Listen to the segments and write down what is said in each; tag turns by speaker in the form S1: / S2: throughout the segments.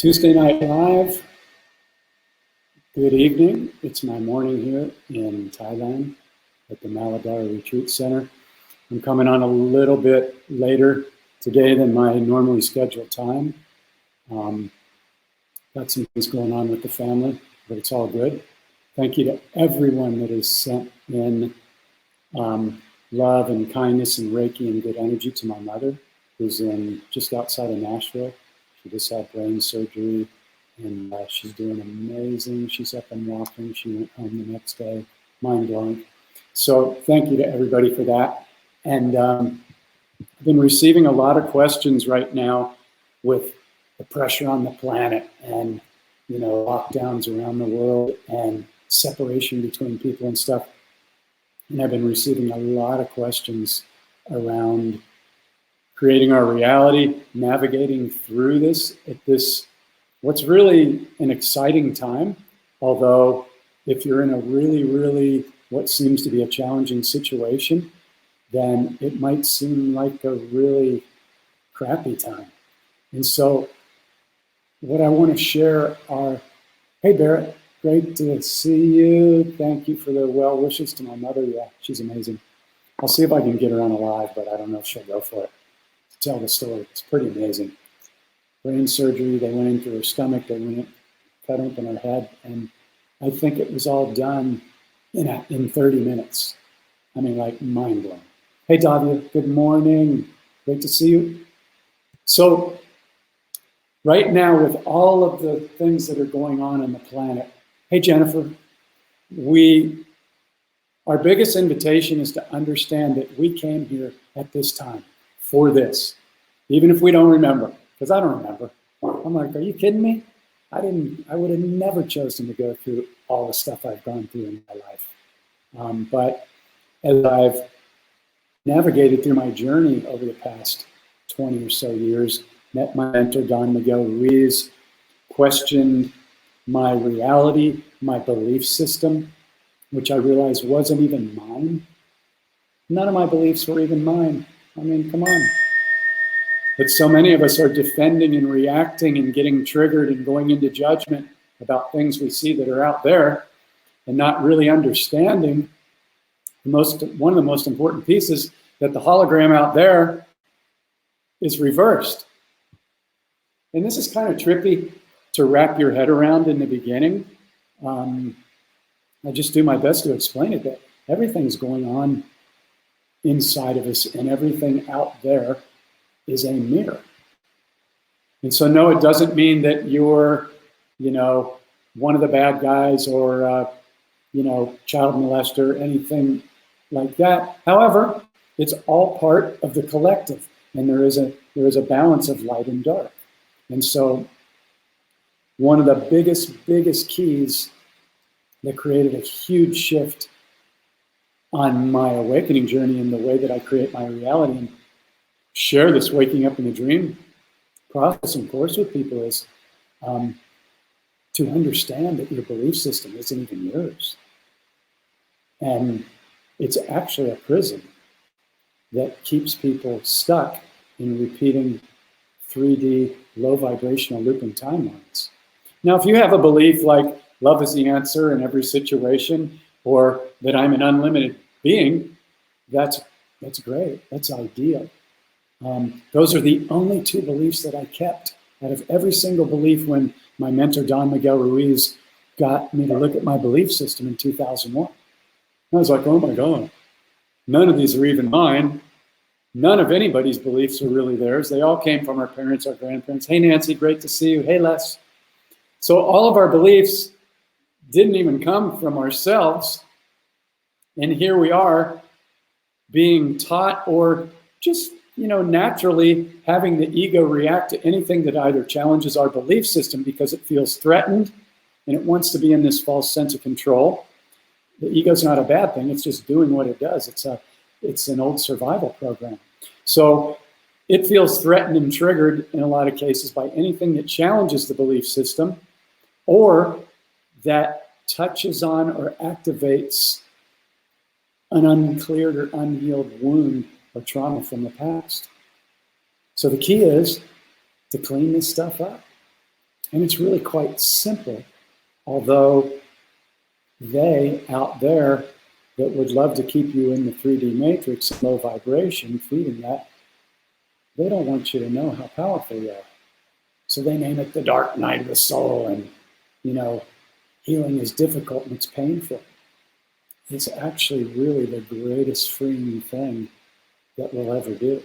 S1: Tuesday Night Live. Good evening. It's my morning here in Thailand at the Maladar Retreat Center. I'm coming on a little bit later today than my normally scheduled time. Got some things going on with the family, but it's all good. Thank you to everyone that has sent in love and kindness and Reiki and good energy to my mother, who's in just outside of Nashville. She just had brain surgery, and she's doing amazing. She's up and walking. She went home the next day, mind blowing. So thank you to everybody for that. And I've been receiving a lot of questions right now with the pressure on the planet and, you know, lockdowns around the world and separation between people and stuff. And I've been receiving a lot of questions around creating our reality, navigating through this at this, what's really an exciting time. Although if you're in a really, what seems to be a challenging situation, then it might seem like a really crappy time. And so what I want to share are, hey Barrett, great to see you. Thank you for the well wishes to my mother. Yeah, she's amazing. I'll see if I can get her on a live, but I don't know if she'll go for it. Tell the story. It's pretty amazing. Brain surgery, they went into her stomach, they went cut open her head, and I think it was all done in 30 minutes. I mean, like mind blowing. Hey Davia, good morning. Great to see you. So right now, with all of the things that are going on the planet, hey Jennifer, our biggest invitation is to understand that we came here at this time for this, even if we don't remember, because I don't remember. I'm like, are you kidding me? I would have never chosen to go through all the stuff I've gone through in my life. But as I've navigated through my journey over the past 20 or so years, met my mentor, Don Miguel Ruiz, questioned my reality, my belief system, which I realized wasn't even mine. None of my beliefs were even mine. I mean, come on. But so many of us are defending and reacting and getting triggered and going into judgment about things we see that are out there and not really understanding one of the most important pieces, that the hologram out there is reversed. And this is kind of trippy to wrap your head around in the beginning. I just do my best to explain it, that everything's going on inside of us and everything out there is a mirror. And so no, it doesn't mean that you're, one of the bad guys or, child molester, anything like that. However, it's all part of the collective, and there is a balance of light and dark. And so one of the biggest keys that created a huge shift on my awakening journey in the way that I create my reality and share this waking up in a dream processing course with people is to understand that your belief system isn't even yours. And it's actually a prison that keeps people stuck in repeating 3D low vibrational looping timelines. Now, if you have a belief like love is the answer in every situation, or that I'm an unlimited being, that's great. That's ideal. Those are the only two beliefs that I kept out of every single belief when my mentor, Don Miguel Ruiz, got me to look at my belief system in 2001. I was like, oh my God, none of these are even mine. None of anybody's beliefs are really theirs. They all came from our parents, our grandparents. Hey, Nancy, great to see you. Hey, Les. So all of our beliefs didn't even come from ourselves. And here we are being taught, or just, naturally having the ego react to anything that either challenges our belief system because it feels threatened and it wants to be in this false sense of control. The ego's not a bad thing. It's just doing what it does. It's an old survival program. So it feels threatened and triggered in a lot of cases by anything that challenges the belief system or that touches on or activates an uncleared or unhealed wound or trauma from the past. So the key is to clean this stuff up And it's really quite simple, although they out there that would love to keep you in the 3D matrix, low vibration, feeding that, they don't want you to know how powerful you are. So they name it the dark night of the soul, and, healing is difficult and it's painful. It's actually really the greatest freeing thing that we'll ever do.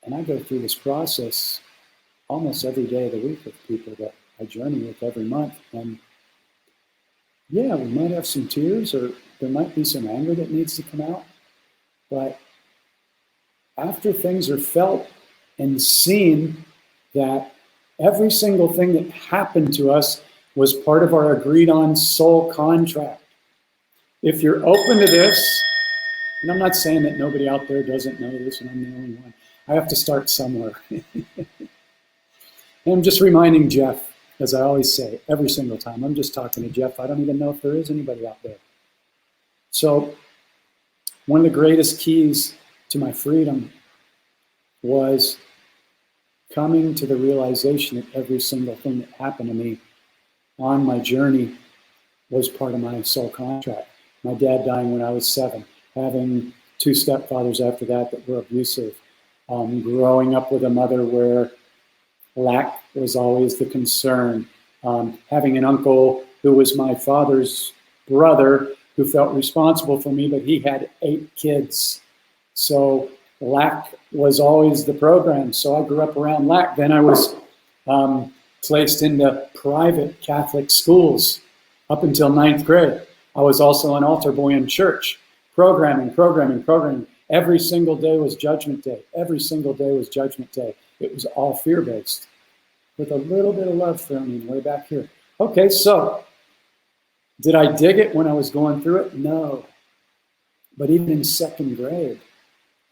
S1: And I go through this process almost every day of the week with people that I journey with every month. And yeah, we might have some tears, or there might be some anger that needs to come out. But after things are felt and seen that every single thing that happened to us was part of our agreed on soul contract. If you're open to this, and I'm not saying that nobody out there doesn't know this and I'm the only one, I have to start somewhere. And I'm just reminding Jeff, as I always say, every single time, I'm just talking to Jeff. I don't even know if there is anybody out there. So one of the greatest keys to my freedom was coming to the realization that every single thing that happened to me on my journey was part of my soul contract. My dad dying when I was 7, having 2 stepfathers after that were abusive, growing up with a mother where lack was always the concern, having an uncle who was my father's brother who felt responsible for me, but he had 8 kids. So lack was always the program. So I grew up around lack. Then I was placed into private Catholic schools up until 9th grade. I was also an altar boy in church, programming. Every single day was Judgment Day. Every single day was Judgment Day. It was all fear-based, with a little bit of love thrown in way back here. Okay, so did I dig it when I was going through it? No. But even in 2nd grade,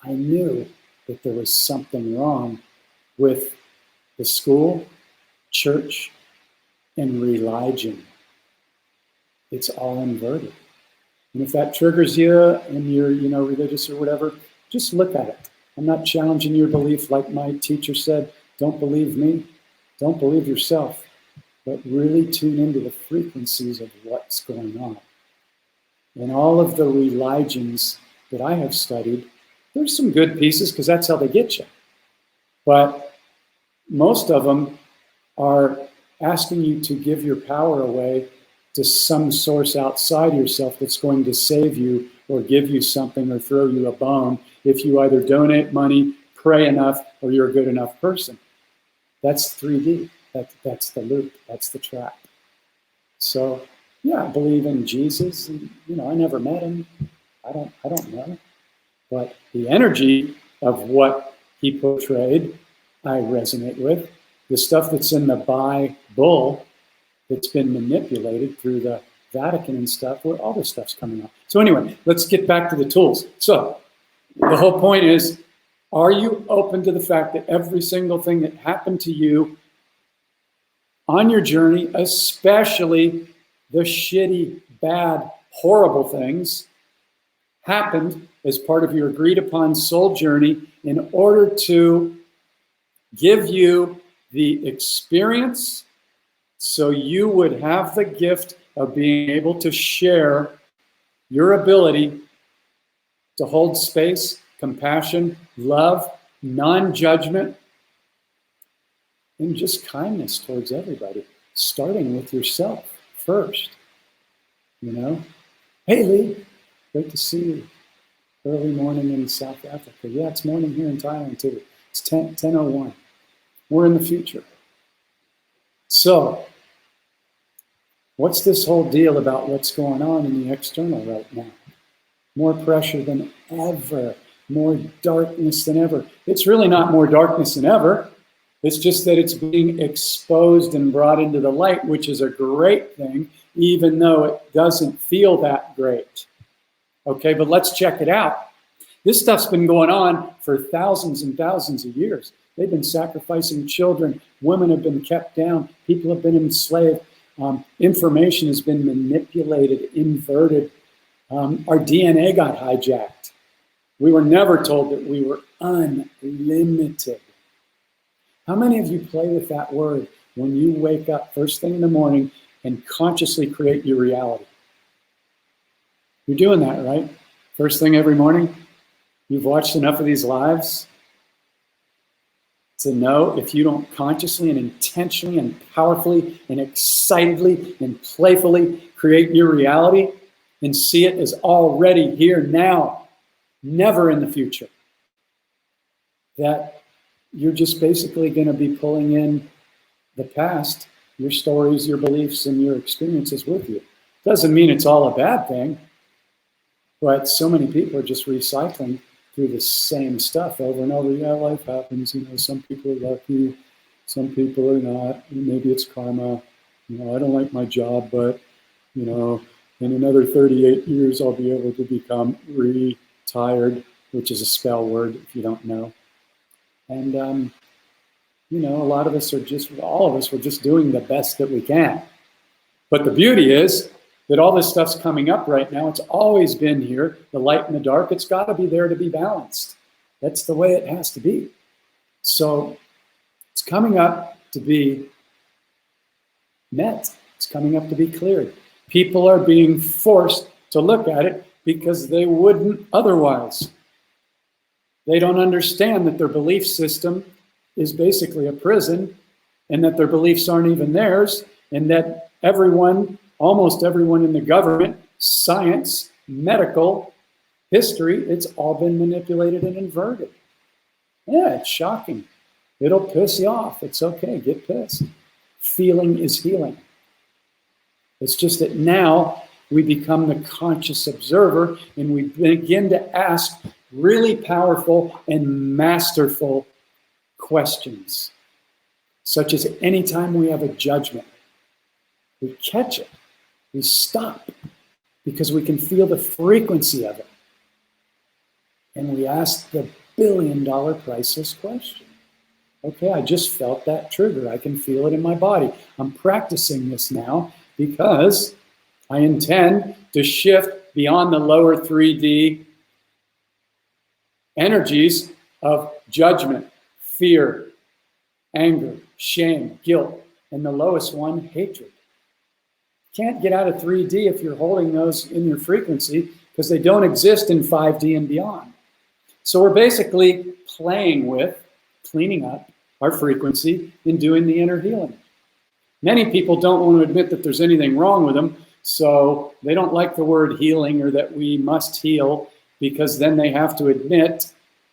S1: I knew that there was something wrong with the school, church, and religion. It's all inverted. And if that triggers you and you're, religious or whatever, just look at it. I'm not challenging your belief like my teacher said. Don't believe me. Don't believe yourself. But really tune into the frequencies of what's going on. And all of the religions that I have studied, there's some good pieces because that's how they get you. But most of them are asking you to give your power away to some source outside yourself that's going to save you or give you something or throw you a bone if you either donate money, pray enough, or you're a good enough person. That's 3D. That's the loop. That's the trap. So, yeah, I believe in Jesus. And, I never met him. I don't know. But the energy of what he portrayed, I resonate with. The stuff that's in the Bible that's been manipulated through the Vatican and stuff, where all this stuff's coming out. So anyway, let's get back to the tools. So the whole point is, are you open to the fact that every single thing that happened to you on your journey, especially the shitty, bad, horrible things, happened as part of your agreed upon soul journey in order to give you the experience so you would have the gift of being able to share your ability to hold space, compassion, love, non-judgment, and just kindness towards everybody, starting with yourself first. Hey Lee, great to see you. Early morning in South Africa. Yeah, it's morning here in Thailand too. It's 10:01. We're in the future. So, what's this whole deal about what's going on in the external right now? More pressure than ever. More darkness than ever. It's really not more darkness than ever. It's just that it's being exposed and brought into the light, which is a great thing, even though it doesn't feel that great. Okay, but let's check it out. This stuff's been going on for thousands and thousands of years. They've been sacrificing children. Women have been kept down. People have been enslaved. Information has been manipulated, inverted. Our DNA got hijacked. We were never told that we were unlimited. How many of you play with that word, when you wake up first thing in the morning and consciously create your reality. You're doing that, right? First thing every morning. You've watched enough of these lives to know if you don't consciously and intentionally and powerfully and excitedly and playfully create your reality and see it as already here now, never in the future, that you're just basically going to be pulling in the past, your stories, your beliefs, and your experiences with you. Doesn't mean it's all a bad thing, but so many people are just recycling through the same stuff over and over. Yeah, life happens. Some people are lucky, some people are not. Maybe it's karma. I don't like my job, but in another 38 years, I'll be able to become retired, which is a spell word if you don't know. And a lot of us are all of us, we're just doing the best that we can. But the beauty is that all this stuff's coming up right now. It's always been here, the light and the dark. It's got to be there to be balanced. That's the way it has to be. So it's coming up to be met. It's coming up to be cleared. People are being forced to look at it because they wouldn't otherwise. They don't understand that their belief system is basically a prison, and that their beliefs aren't even theirs, and that almost everyone in the government, science, medical, history, it's all been manipulated and inverted. Yeah, it's shocking. It'll piss you off. It's okay, get pissed. Feeling is healing. It's just that now we become the conscious observer and we begin to ask really powerful and masterful questions, such as anytime we have a judgment, we catch it, we stop, because we can feel the frequency of it. And we ask the billion-dollar priceless question. Okay, I just felt that trigger. I can feel it in my body. I'm practicing this now because I intend to shift beyond the lower 3D energies of judgment, fear, anger, shame, guilt, and the lowest one, hatred. Can't get out of 3D if you're holding those in your frequency because they don't exist in 5D and beyond. So we're basically playing with cleaning up our frequency and doing the inner healing. Many people don't want to admit that there's anything wrong with them, so they don't like the word healing or that we must heal, because then they have to admit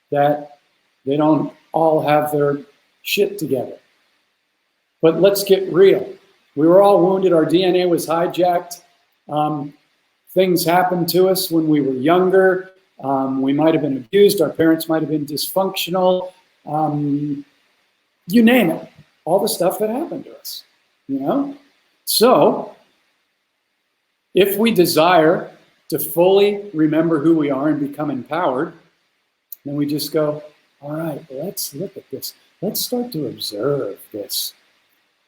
S1: that they don't all have their shit together. But let's get real. We were all wounded. Our DNA was hijacked. Things happened to us when we were younger. We might have been abused. Our parents might have been dysfunctional. You name it. All the stuff that happened to us. So if we desire to fully remember who we are and become empowered, then we just go, all right, let's look at this. Let's start to observe this.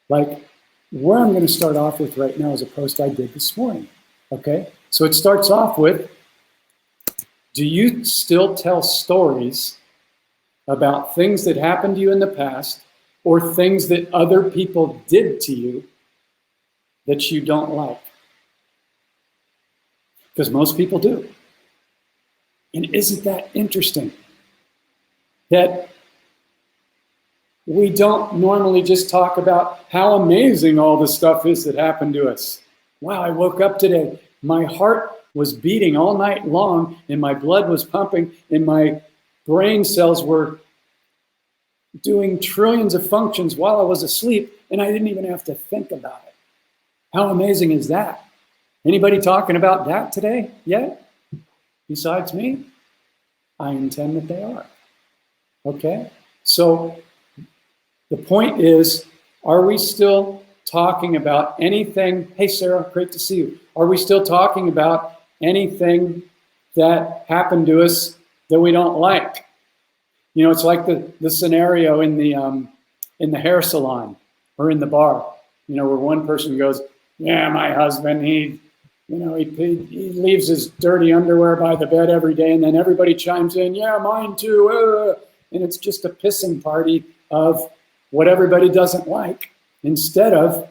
S1: Like where I'm going to start off with right now is a post I did this morning. Okay, so it starts off with, do you still tell stories about things that happened to you in the past or things that other people did to you that you don't like? Because most people do. And isn't that interesting? That we don't normally just talk about how amazing all the stuff is that happened to us. Wow, I woke up today. My heart was beating all night long, and my blood was pumping, and my brain cells were doing trillions of functions while I was asleep, and I didn't even have to think about it. How amazing is that? Anybody talking about that today yet? Besides me? I intend that they are. Okay? So the point is, are we still talking about anything? Hey, Sarah, great to see you. Are we still talking about anything that happened to us that we don't like? It's like the scenario in the hair salon or in the bar, where one person goes, yeah, my husband, he leaves his dirty underwear by the bed every day, and then everybody chimes in, yeah, mine too. And it's just a pissing party of what everybody doesn't like. instead of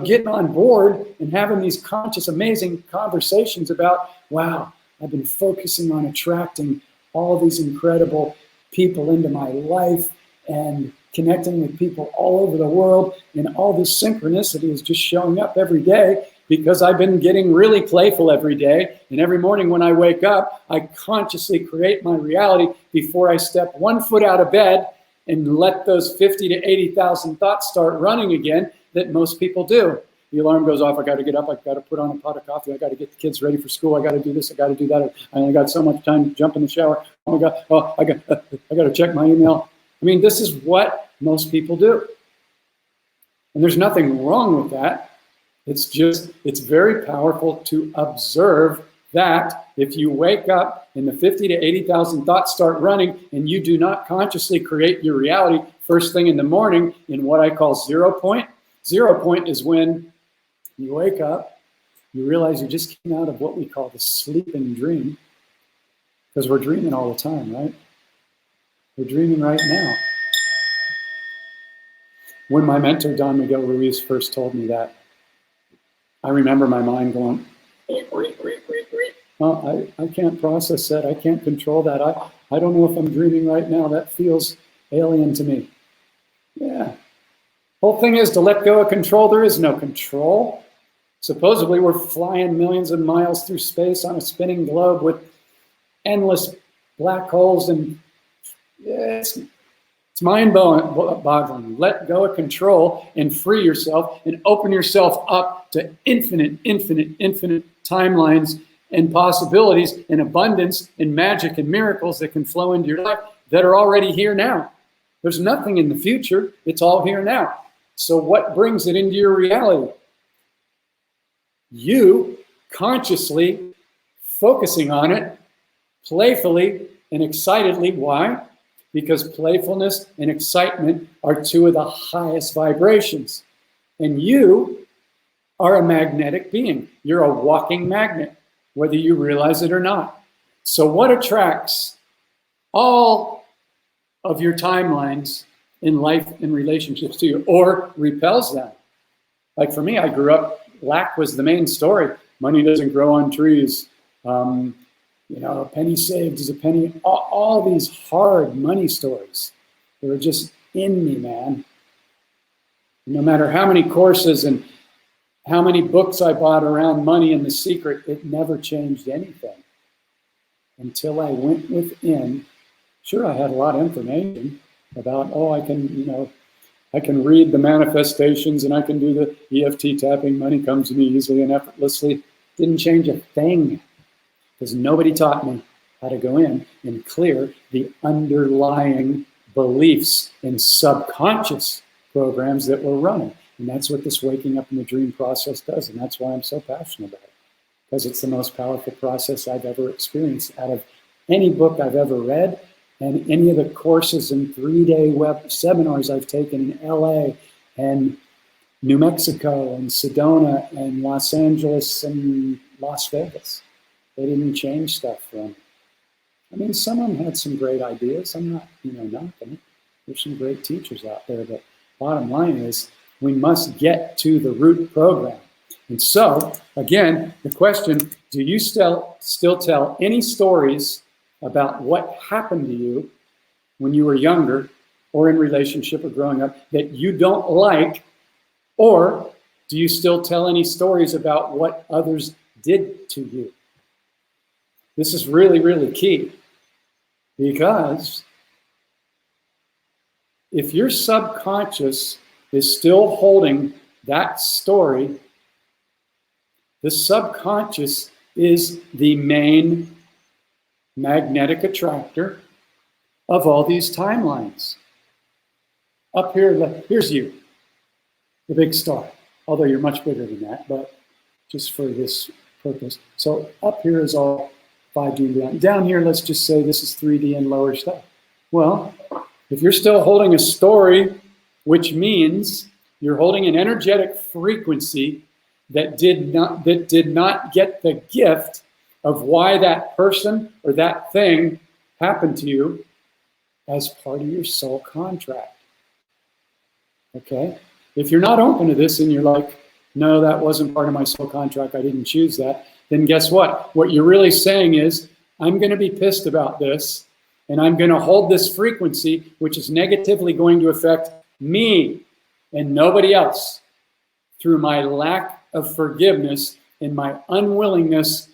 S1: getting on board and having these conscious, amazing conversations about, wow, I've been focusing on attracting all these incredible people into my life and connecting with people all over the world, and all this synchronicity is just showing up every day because I've been getting really playful every day. And every morning when I wake up, I consciously create my reality before I step 1 foot out of bed and let those 50 to 80,000 thoughts start running again that most people do. The alarm goes off, I got to get up, I got to put on a pot of coffee, I got to get the kids ready for school, I got to do this, I got to do that, I only got so much time to jump in the shower, oh my God, oh, I got to check my email. I mean, this is what most people do. And there's nothing wrong with that. It's just, it's very powerful to observe that if you wake up and the 50 to 80,000 thoughts start running and you do not consciously create your reality first thing in the morning in what I call 0 point. 0 point is when you wake up, you realize you just came out of what we call the sleeping dream, because we're dreaming all the time, right? We're dreaming right now. When my mentor, Don Miguel Ruiz, first told me that, I remember my mind going, oh, I can't process that. I can't control that. I don't know if I'm dreaming right now. That feels alien to me. Yeah. Whole thing is to let go of control. There is no control. Supposedly, we're flying millions of miles through space on a spinning globe with endless black holes, and it's mind-boggling. Let go of control and free yourself and open yourself up to infinite timelines and possibilities and abundance and magic and miracles that can flow into your life that are already here now. There's nothing in the future. It's all here now. So what brings it into your reality? You consciously focusing on it, playfully and excitedly. Why? Because playfulness and excitement are two of the highest vibrations. And you are a magnetic being. You're a walking magnet, whether you realize it or not. So what attracts all of your timelines in life and relationships to you, or repels them? Like for me, I grew up, lack was the main story. Money doesn't grow on trees. A penny saved is a penny. All these hard money stories, they were just in me, man. No matter how many courses and how many books I bought around money and the secret, it never changed anything until I went within. Sure, I had a lot of information about, I can read the manifestations and I can do the EFT tapping. Money comes to me easily and effortlessly. Didn't change a thing, because nobody taught me how to go in and clear the underlying beliefs and subconscious programs that we're running. And that's what this waking up in the dream process does. And that's why I'm so passionate about it, because it's the most powerful process I've ever experienced out of any book I've ever read, and any of the courses and 3-day web seminars I've taken in LA and New Mexico and Sedona and Los Angeles and Las Vegas. They didn't change stuff for me. I mean, some of them had some great ideas. I'm not, knocking it. There's some great teachers out there, but bottom line is we must get to the root program. And so, again, the question, do you still tell any stories about what happened to you when you were younger or in relationship or growing up that you don't like? Or do you still tell any stories about what others did to you? This is really, really key, because if your subconscious is still holding that story, the subconscious is the main magnetic attractor of all these timelines. Up here, here's you, the big star, although you're much bigger than that, but just for this purpose. So up here is all 5D and beyond. Down here, let's just say this is 3D and lower stuff. Well, if you're still holding a story, which means you're holding an energetic frequency that did not get the gift of why that person or that thing happened to you as part of your soul contract. Okay? If you're not open to this and you're like, no, that wasn't part of my soul contract, I didn't choose that, then guess what? What you're really saying is, I'm going to be pissed about this, and I'm going to hold this frequency, which is negatively going to affect me and nobody else through my lack of forgiveness and my unwillingness,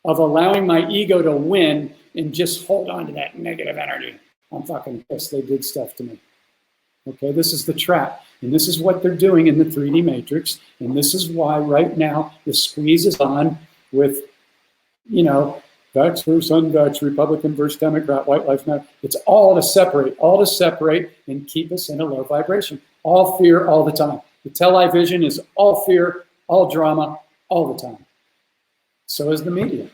S1: of allowing my ego to win and just hold on to that negative energy. I'm fucking pissed. They did stuff to me. Okay, this is the trap. And this is what they're doing in the 3D matrix. And this is why right now the squeeze is on with, Vax versus unvax, Republican versus Democrat, white lives matter. It's all to separate and keep us in a low vibration. All fear all the time. The television is all fear, all drama, all the time. So is the media.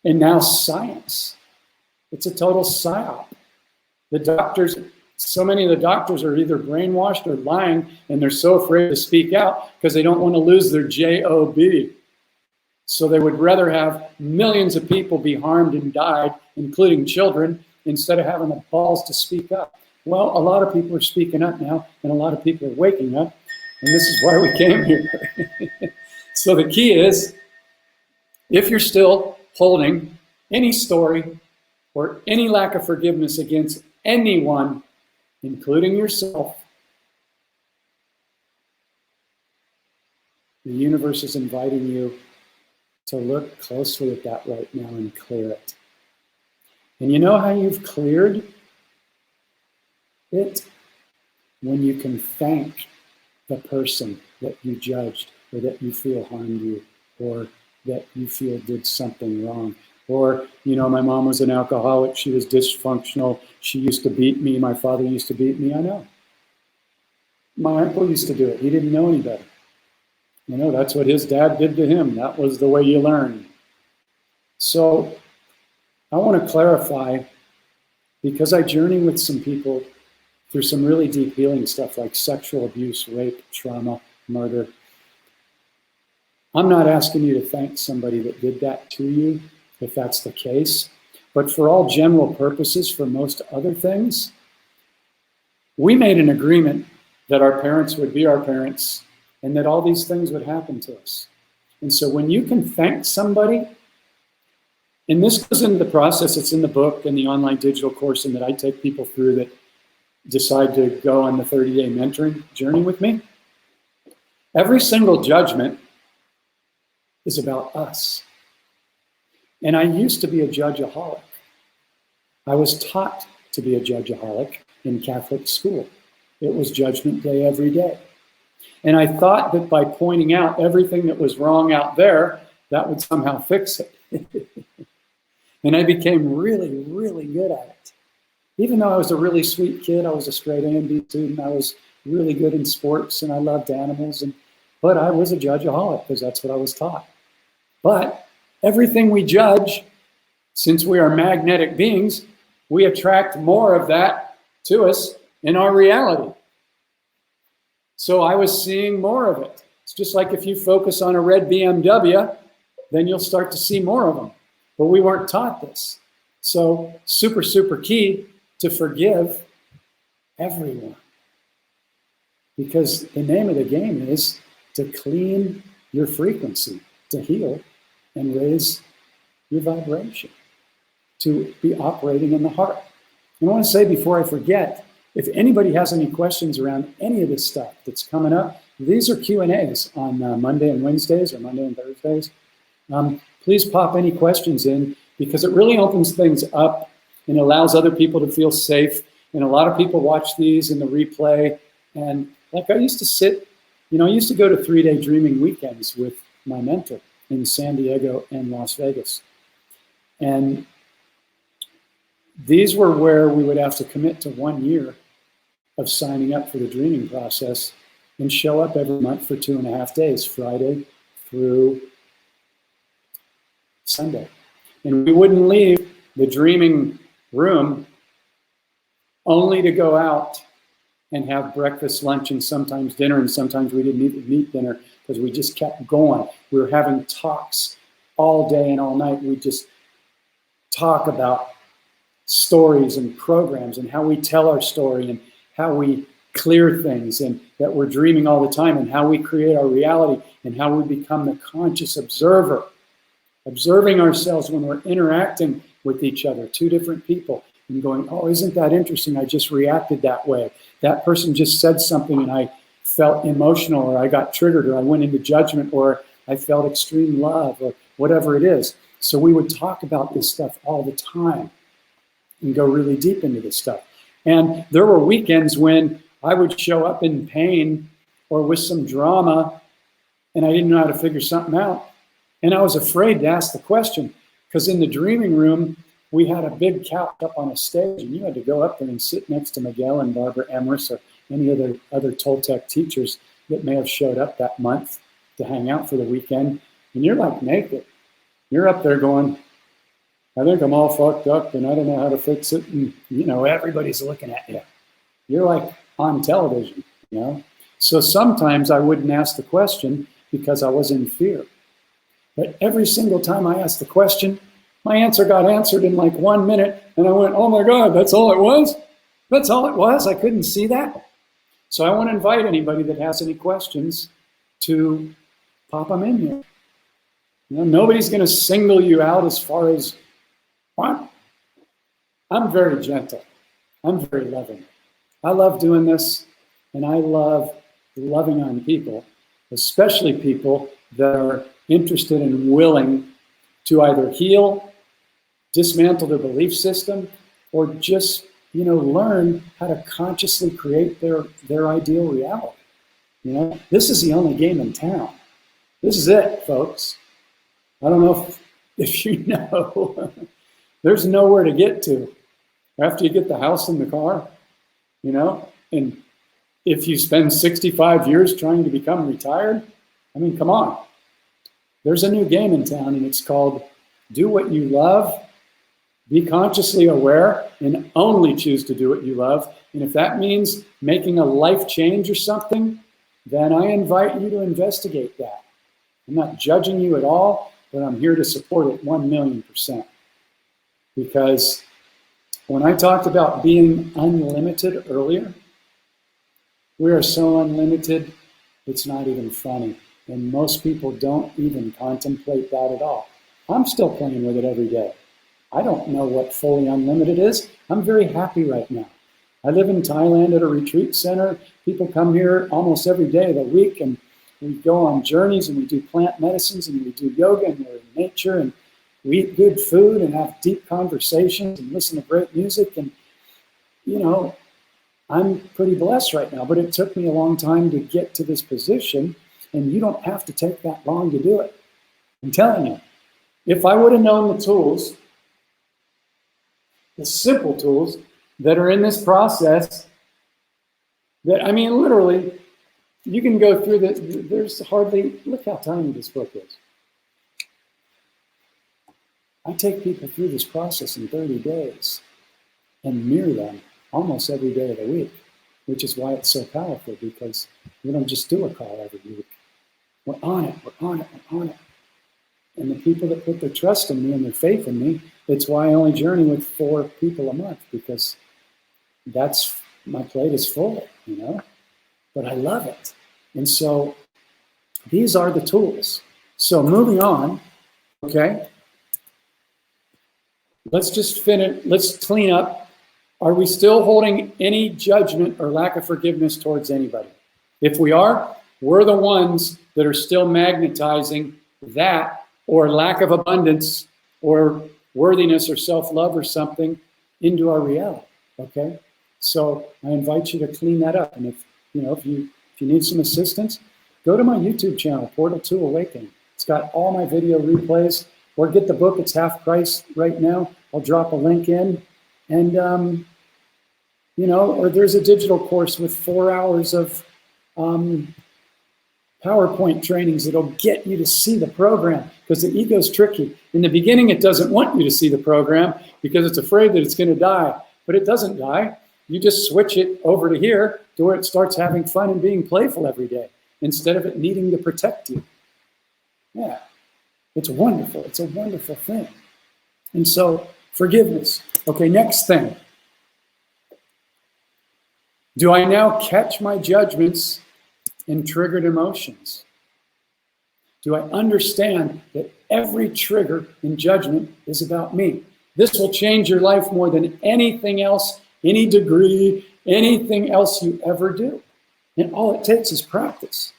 S1: And now science. It's a total psyop. The doctors, so many of the doctors are either brainwashed or lying, and they're so afraid to speak out because they don't want to lose their job. So they would rather have millions of people be harmed and died, including children, instead of having the balls to speak up. Well, a lot of people are speaking up now, and a lot of people are waking up, and this is why we came here. So the key is, if you're still holding any story or any lack of forgiveness against anyone, including yourself, the universe is inviting you to look closely at that right now and clear it. And you know how you've cleared it? When you can thank the person that you judged, or that you feel harmed you, or that you feel did something wrong. Or, my mom was an alcoholic, she was dysfunctional, she used to beat me, my father used to beat me, I know. My uncle used to do it, he didn't know any better. That's what his dad did to him, that was the way you learn. So, I want to clarify, because I journey with some people through some really deep healing stuff like sexual abuse, rape, trauma, murder. I'm not asking you to thank somebody that did that to you, if that's the case. But for all general purposes, for most other things, we made an agreement that our parents would be our parents and that all these things would happen to us. And so when you can thank somebody, and this goes into the process, it's in the book and the online digital course, and that I take people through that decide to go on the 30-day mentoring journey with me. Every single judgment is about us. And I used to be a judgeaholic. I was taught to be a judgeaholic in Catholic school. It was judgment day every day. And I thought that by pointing out everything that was wrong out there, that would somehow fix it. And I became really, really good at it. Even though I was a really sweet kid, I was a straight A and B student, I was really good in sports and I loved animals, but I was a judgeaholic because that's what I was taught. But everything we judge, since we are magnetic beings, we attract more of that to us in our reality. So I was seeing more of it. It's just like if you focus on a red BMW, then you'll start to see more of them. But we weren't taught this. So super, super key to forgive everyone. Because the name of the game is to clean your frequency, to heal and raise your vibration, to be operating in the heart. And I want to say before I forget, if anybody has any questions around any of this stuff that's coming up, these are Q&As on Monday and Wednesdays or Monday and Thursdays. Please pop any questions in, because it really opens things up and allows other people to feel safe. And a lot of people watch these in the replay. And like I used to sit, I used to go to 3-day dreaming weekends with my mentor in San Diego and Las Vegas. And these were where we would have to commit to 1 year of signing up for the dreaming process and show up every month for 2.5 days, Friday through Sunday. And we wouldn't leave the dreaming room only to go out and have breakfast, lunch, and sometimes dinner, and sometimes we didn't even eat dinner because we just kept going. We were having talks all day and all night. We just talk about stories and programs and how we tell our story and how we clear things and that we're dreaming all the time and how we create our reality and how we become the conscious observer, observing ourselves when we're interacting with each other, two different people, and going, oh, isn't that interesting? I just reacted that way. That person just said something and I felt emotional, or I got triggered, or I went into judgment, or I felt extreme love, or whatever it is. So we would talk about this stuff all the time and go really deep into this stuff. And there were weekends when I would show up in pain or with some drama and I didn't know how to figure something out. And I was afraid to ask the question, because in the dreaming room, we had a big couch up on a stage and you had to go up there and sit next to Miguel and Barbara Emrys or any other Toltec teachers that may have showed up that month to hang out for the weekend. And you're like naked. You're up there going, I think I'm all fucked up and I don't know how to fix it. And, you know, everybody's looking at you. You're like on television, you know? So sometimes I wouldn't ask the question because I was in fear. But every single time I asked the question, my answer got answered in like 1 minute. And I went, oh my God, that's all it was? That's all it was? I couldn't see that? So I want to invite anybody that has any questions to pop them in here. You know, nobody's going to single you out as far as what? I'm very gentle. I'm very loving. I love doing this, and I love loving on people, especially people that are interested and willing to either heal, dismantle their belief system, or just, you know, learn how to consciously create their ideal reality. You know, this is the only game in town. This is it, folks. I don't know if you know, there's nowhere to get to after you get the house and the car, you know, and if you spend 65 years trying to become retired, I mean, come on. There's a new game in town, and it's called do what you love, be consciously aware, and only choose to do what you love. And if that means making a life change or something, then I invite you to investigate that. I'm not judging you at all, but I'm here to support it 1,000,000%. Because when I talked about being unlimited earlier, we are so unlimited, it's not even funny. And most people don't even contemplate that at all. I'm still playing with it every day. I don't know what fully unlimited is. I'm very happy right now. I live in Thailand at a retreat center. People come here almost every day of the week, and we go on journeys, and we do plant medicines, and we do yoga, and we're in nature, and we eat good food and have deep conversations and listen to great music. And, you know, I'm pretty blessed right now, but it took me a long time to get to this position, and you don't have to take that long to do it. I'm telling you, if I would have known the tools, the simple tools that are in this process, that, I mean, literally, you can go through this, there's hardly, look how tiny this book is. I take people through this process in 30 days and mirror them almost every day of the week, which is why it's so powerful, because we don't just do a call every week. We're on it, we're on it, we're on it. And the people that put their trust in me and their faith in me, it's why I only journey with 4 people a month, because that's, my plate is full, you know, but I love it. And so these are the tools. So moving on, okay, let's just finish, let's clean up. Are we still holding any judgment or lack of forgiveness towards anybody? If we are, we're the ones that are still magnetizing that or lack of abundance or worthiness or self-love or something into our reality, okay? So I invite you to clean that up. And if you need some assistance, go to my YouTube channel, Portal to Awakening. It's got all my video replays, or get the book. It's half price right now. I'll drop a link in. And, or there's a digital course with 4 hours of PowerPoint trainings that'll get you to see the program, because the ego's tricky. In the beginning, it doesn't want you to see the program because it's afraid that it's going to die, but it doesn't die. You just switch it over to here to where it starts having fun and being playful every day instead of it needing to protect you. Yeah, it's wonderful. It's a wonderful thing. And so forgiveness. Okay, next thing. Do I now catch my judgments and triggered emotions? Do I understand that every trigger and judgment is about me? This will change your life more than anything else, any degree, anything else you ever do. And all it takes is practice.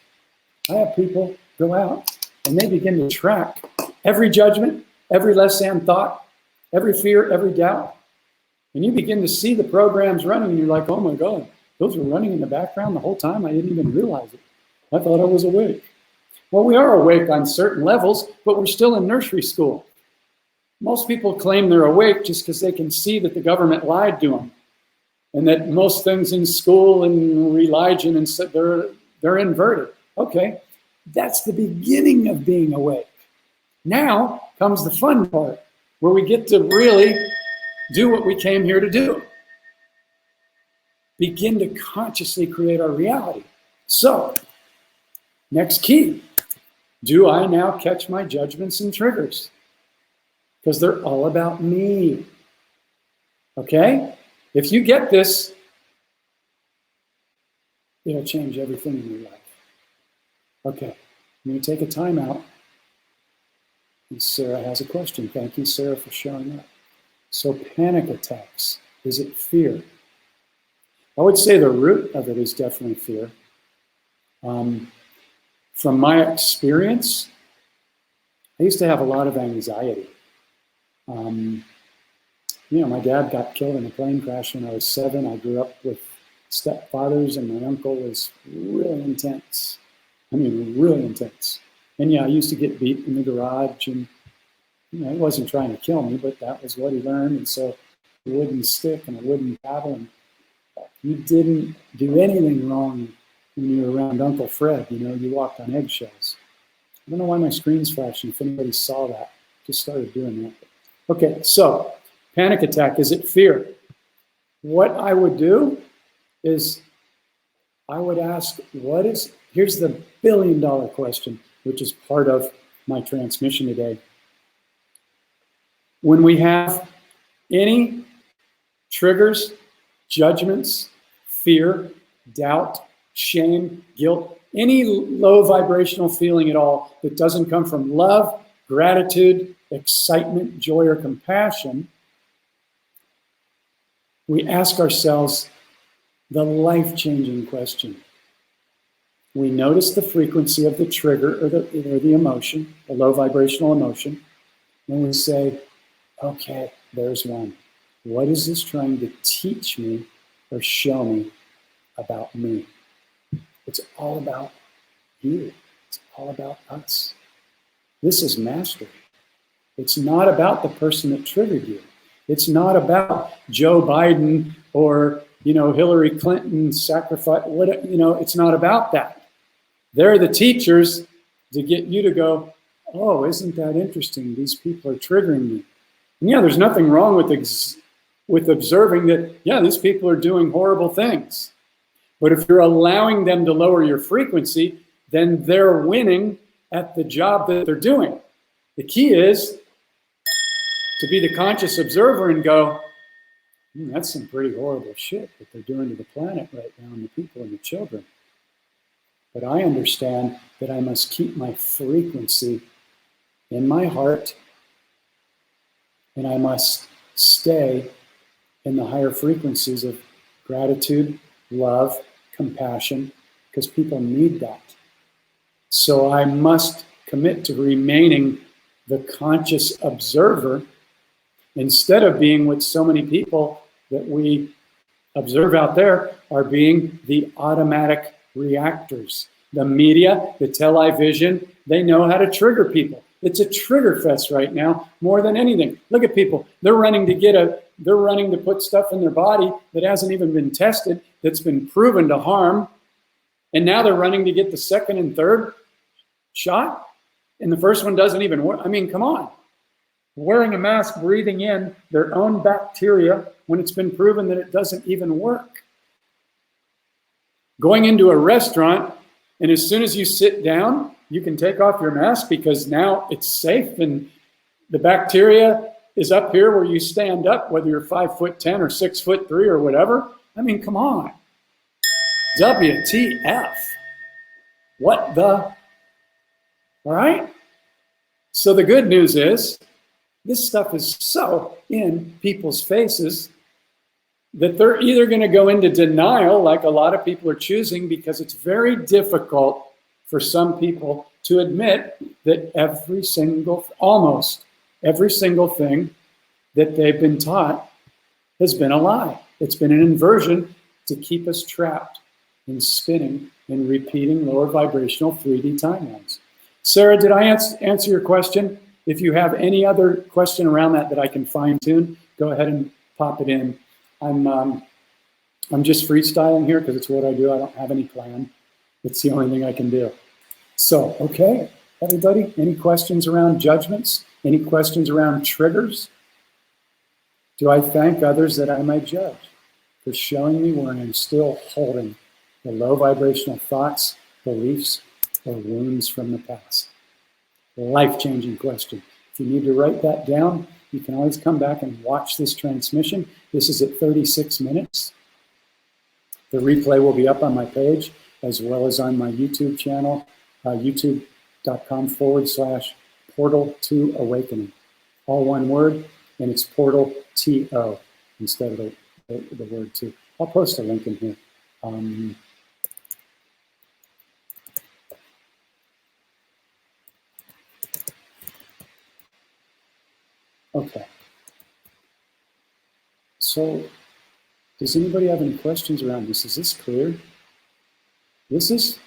S1: I have people go out and they begin to track every judgment, every less than thought, every fear, every doubt. And you begin to see the programs running and you're like, oh my God, those were running in the background the whole time. I didn't even realize it. I thought I was awake. Well, we are awake on certain levels, but we're still in nursery school. Most people claim they're awake just because they can see that the government lied to them and that most things in school and religion and so they're inverted. Okay, that's the beginning of being awake. Now comes the fun part where we get to really do what we came here to do. Begin to consciously create our reality. So, next key. Do I now catch my judgments and triggers? Because they're all about me. Okay? If you get this, it'll change everything in your life. Okay, I'm going to take a time out. And Sarah has a question. Thank you, Sarah, for showing up. So panic attacks, is it fear? I would say the root of it is definitely fear. From my experience, I used to have a lot of anxiety. My dad got killed in a plane crash when I was 7. I grew up with stepfathers, and my uncle was really intense. I mean, really intense. And yeah, I used to get beat in the garage, and he wasn't trying to kill me, but that was what he learned. And so a wooden stick and a wooden paddle, and you didn't do anything wrong when you were around Uncle Fred. You walked on eggshells. I don't know why my screen's flashing. If anybody saw that, just started doing that. Okay, so panic attack, is it fear? What I would do is I would ask, here's the billion-dollar question, which is part of my transmission today. When we have any triggers, judgments, fear, doubt, shame, guilt, any low vibrational feeling at all that doesn't come from love, gratitude, excitement, joy, or compassion, we ask ourselves the life-changing question. We notice the frequency of the trigger or the emotion, the low vibrational emotion, and we say, okay, there's one. What is this trying to teach me or show me about me? It's all about you. It's all about us. This is mastery. It's not about the person that triggered you. It's not about Joe Biden or, Hillary Clinton's sacrifice. It's not about that. They're the teachers to get you to go, oh, isn't that interesting? These people are triggering me. And yeah, there's nothing wrong with observing that, yeah, these people are doing horrible things. But if you're allowing them to lower your frequency, then they're winning at the job that they're doing. The key is to be the conscious observer and go, that's some pretty horrible shit that they're doing to the planet right now and the people and the children. But I understand that I must keep my frequency in my heart, and I must stay in the higher frequencies of gratitude, love, compassion, because people need that. So I must commit to remaining the conscious observer instead of being what so many people that we observe out there are being the automatic reactors. The media, the television, they know how to trigger people. It's a trigger fest right now more than anything. Look at people. They're running to put stuff in their body that hasn't even been tested, that's been proven to harm. And now they're running to get the second and third shot. And the first one doesn't even work. I mean, come on. Wearing a mask, breathing in their own bacteria when it's been proven that it doesn't even work. Going into a restaurant, and as soon as you sit down, you can take off your mask because now it's safe and the bacteria is up here where you stand up, whether you're 5'10" or 6'3" or whatever. I mean, come on. WTF. What the? All right? So the good news is, this stuff is so in people's faces that they're either going to go into denial, like a lot of people are choosing, because it's very difficult for some people to admit that almost every single thing that they've been taught has been a lie. It's been an inversion to keep us trapped in spinning and repeating lower vibrational 3D timelines. Sarah, did I answer your question? If you have any other question around that I can fine tune, go ahead and pop it in. I'm just freestyling here because it's what I do. I don't have any plan. It's the only thing I can do. So, okay, everybody, any questions around judgments? Any questions around triggers? Do I thank others that I may judge for showing me where I'm still holding the low vibrational thoughts, beliefs, or wounds from the past? Life-changing question. If you need to write that down, you can always come back and watch this transmission. This is at 36 minutes. The replay will be up on my page as well as on my YouTube channel, youtube.com/portal to awakening. All one word, and it's portal TO instead of the word two. I'll post a link in here. Okay. So, does anybody have any questions around this? Is this clear? This is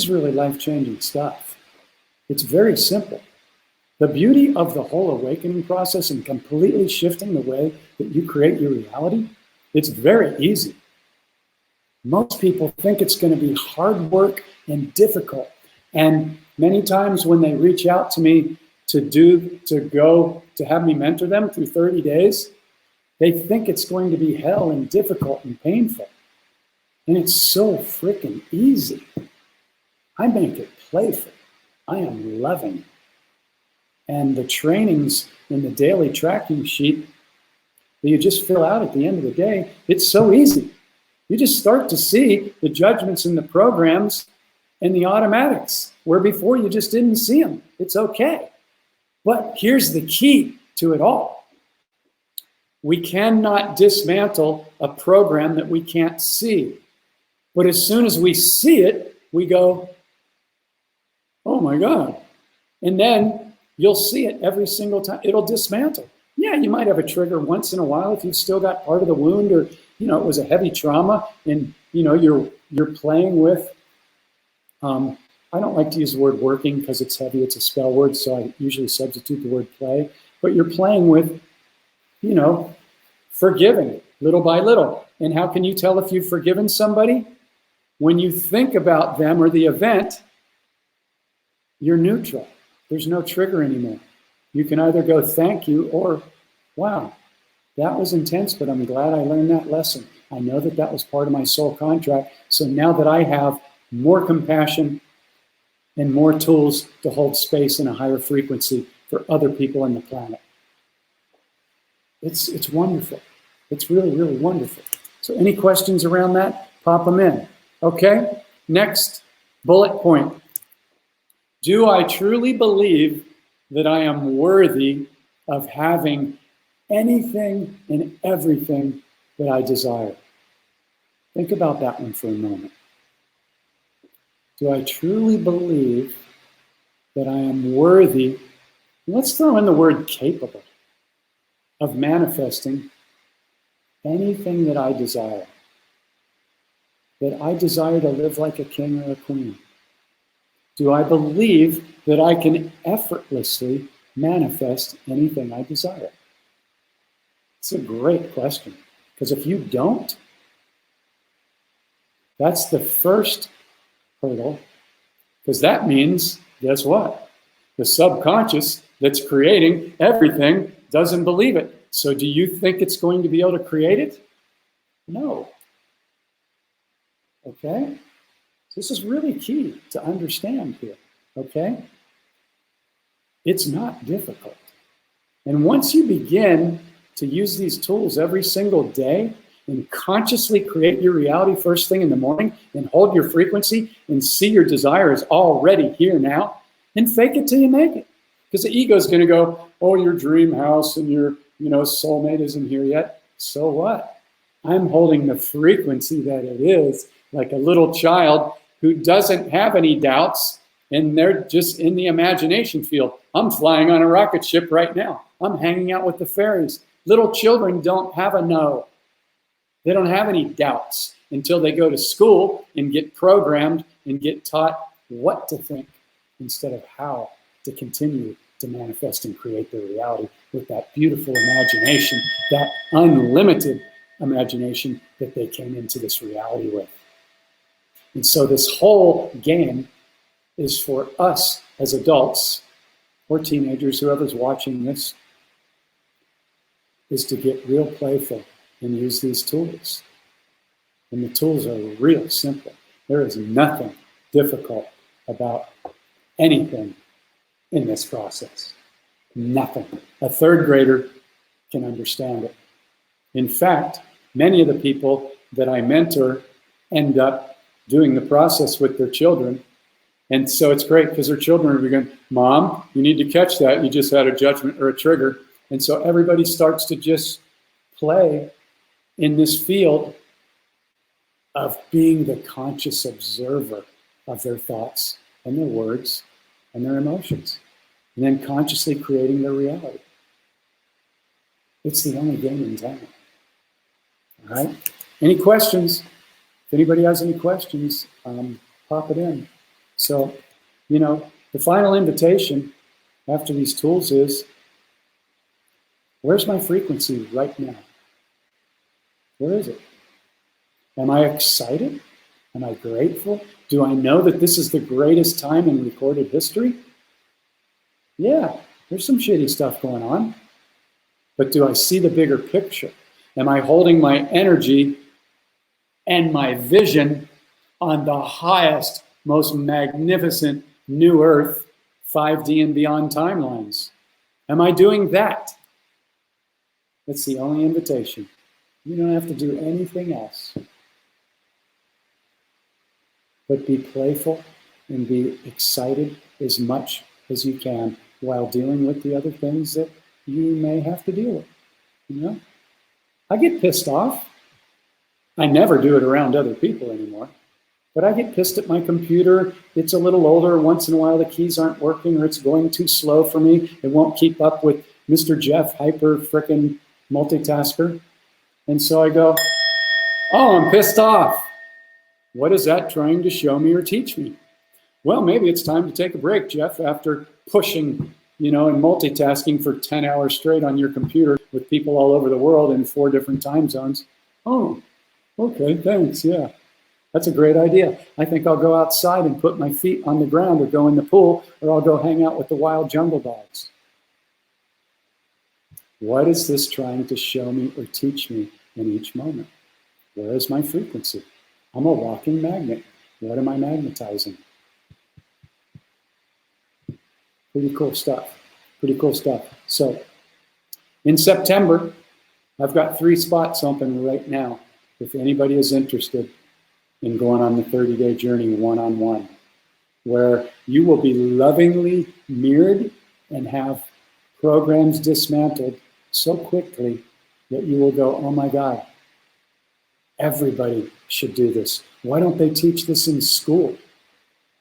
S1: really life-changing stuff. It's very simple. The beauty of the whole awakening process and completely shifting the way that you create your reality, it's very easy. Most people think it's going to be hard work and difficult. And many times when they reach out to me to have me mentor them through 30 days, they think it's going to be hell and difficult and painful. And it's so freaking easy. I make it playful. I am loving it. And the trainings in the daily tracking sheet that you just fill out at the end of the day, it's so easy. You just start to see the judgments in the programs and the automatics, where before you just didn't see them. It's okay. But here's the key to it all. We cannot dismantle a program that we can't see. But as soon as we see it, we go, oh my God. And then you'll see it every single time. It'll dismantle. Yeah, you might have a trigger once in a while if you've still got part of the wound, or it was a heavy trauma and you're playing with, I don't like to use the word working because it's heavy, it's a spell word, so I usually substitute the word play, but you're playing with, forgiving little by little. And how can you tell if you've forgiven somebody? When you think about them or the event, you're neutral. There's no trigger anymore. You can either go thank you or, wow, that was intense, but I'm glad I learned that lesson. I know that was part of my soul contract. So now that I have more compassion and more tools to hold space in a higher frequency for other people on the planet. It's wonderful. It's really, really wonderful. So any questions around that? Pop them in. Okay, next bullet point. Do I truly believe that I am worthy of having anything and everything that I desire? Think about that one for a moment. Do I truly believe that I am worthy, let's throw in the word capable, of manifesting anything that I desire? That I desire to live like a king or a queen? Do I believe that I can effortlessly manifest anything I desire? It's a great question, because if you don't, that's the first hurdle, because that means, guess what? The subconscious that's creating everything doesn't believe it. So do you think it's going to be able to create it? No. Okay? This is really key to understand here, okay? It's not difficult. And once you begin to use these tools every single day and consciously create your reality first thing in the morning and hold your frequency and see your desire is already here now, and fake it till you make it. Because the ego is going to go, oh, your dream house and your soulmate isn't here yet. So what? I'm holding the frequency that it is, like a little child who doesn't have any doubts, and they're just in the imagination field. I'm flying on a rocket ship right now. I'm hanging out with the fairies. Little children don't have a no. They don't have any doubts until they go to school and get programmed and get taught what to think instead of how to continue to manifest and create their reality with that beautiful imagination, that unlimited imagination that they came into this reality with. And so this whole game is for us as adults or teenagers, whoever's watching this, is to get real playful and use these tools. And the tools are real simple. There is nothing difficult about anything in this process. Nothing. A third grader can understand it. In fact, many of the people that I mentor end up doing the process with their children. And so it's great because their children are going, Mom, you need to catch that. You just had a judgment or a trigger. And so everybody starts to just play in this field of being the conscious observer of their thoughts and their words and their emotions, and then consciously creating their reality. It's the only game in town. All right? Any questions? If anybody has any questions, pop it in. So, the final invitation after these tools is, where's my frequency right now? Where is it? Am I excited? Am I grateful? Do I know that this is the greatest time in recorded history? Yeah, there's some shitty stuff going on. But do I see the bigger picture? Am I holding my energy and my vision on the highest, most magnificent new earth, 5D and beyond timelines? Am I doing that? That's the only invitation. You don't have to do anything else. But be playful and be excited as much as you can while dealing with the other things that you may have to deal with. I get pissed off. I never do it around other people anymore. But I get pissed at my computer. It's a little older. Once in a while the keys aren't working or it's going too slow for me. It won't keep up with Mr. Jeff, hyper frickin' multitasker. And so I go, oh, I'm pissed off. What is that trying to show me or teach me? Well, maybe it's time to take a break, Jeff, after pushing, and multitasking for 10 hours straight on your computer with people all over the world in 4 different time zones. Oh, okay, thanks, yeah. That's a great idea. I think I'll go outside and put my feet on the ground or go in the pool, or I'll go hang out with the wild jungle dogs. What is this trying to show me or teach me in each moment? Where is my frequency? I'm a walking magnet. What am I magnetizing? Pretty cool stuff. Pretty cool stuff. So, in September, I've got 3 spots open right now. If anybody is interested in going on the 30-day journey one-on-one, where you will be lovingly mirrored and have programs dismantled so quickly that you will go, oh my God, everybody should do this. Why don't they teach this in school?